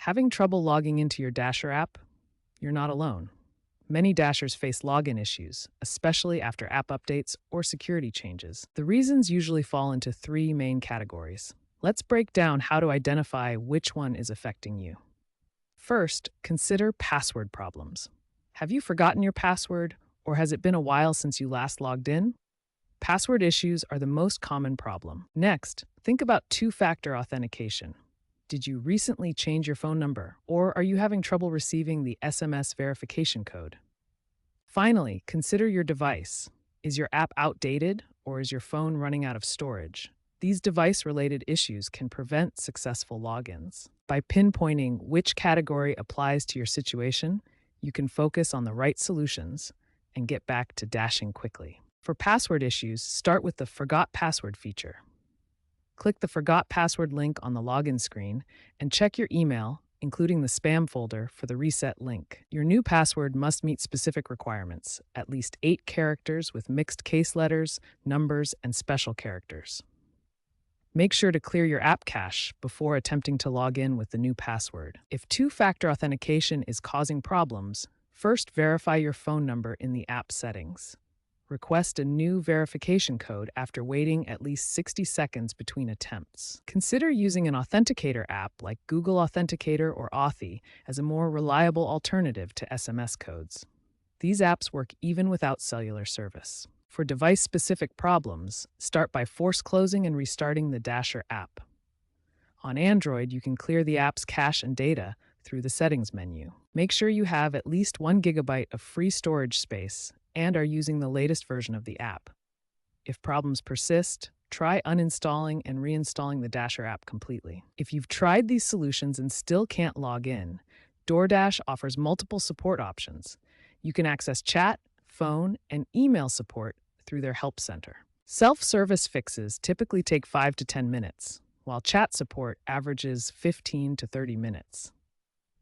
Having trouble logging into your Dasher app? You're not alone. Many Dashers face login issues, especially after app updates or security changes. The reasons usually fall into three main categories. Let's break down how to identify which one is affecting you. First, consider password problems. Have you forgotten your password, or has it been a while since you last logged in? Password issues are the most common problem. Next, think about two-factor authentication. Did you recently change your phone number, or are you having trouble receiving the SMS verification code? Finally, consider your device. Is your app outdated, or is your phone running out of storage? These device-related issues can prevent successful logins. By pinpointing which category applies to your situation, you can focus on the right solutions and get back to dashing quickly. For password issues, start with the Forgot Password feature. Click the Forgot Password link on the login screen and check your email, including the spam folder, for the reset link. Your new password must meet specific requirements, at least 8 characters with mixed case letters, numbers, and special characters. Make sure to clear your app cache before attempting to log in with the new password. If two-factor authentication is causing problems, first verify your phone number in the app settings. Request a new verification code after waiting at least 60 seconds between attempts. Consider using an authenticator app like Google Authenticator or Authy as a more reliable alternative to SMS codes. These apps work even without cellular service. For device-specific problems, start by force closing and restarting the Dasher app. On Android, you can clear the app's cache and data through the Settings menu. Make sure you have at least 1 gigabyte of free storage space and are using the latest version of the app. If problems persist, try uninstalling and reinstalling the Dasher app completely. If you've tried these solutions and still can't log in, DoorDash offers multiple support options. You can access chat, phone, and email support through their help center. Self-service fixes typically take 5 to 10 minutes, while chat support averages 15 to 30 minutes.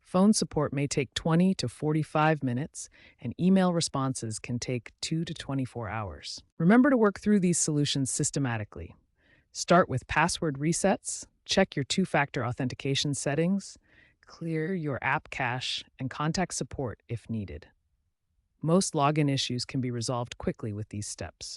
Phone support may take 20 to 45 minutes, and email responses can take 2 to 24 hours. Remember to work through these solutions systematically. Start with password resets, check your two-factor authentication settings, clear your app cache, and contact support if needed. Most login issues can be resolved quickly with these steps.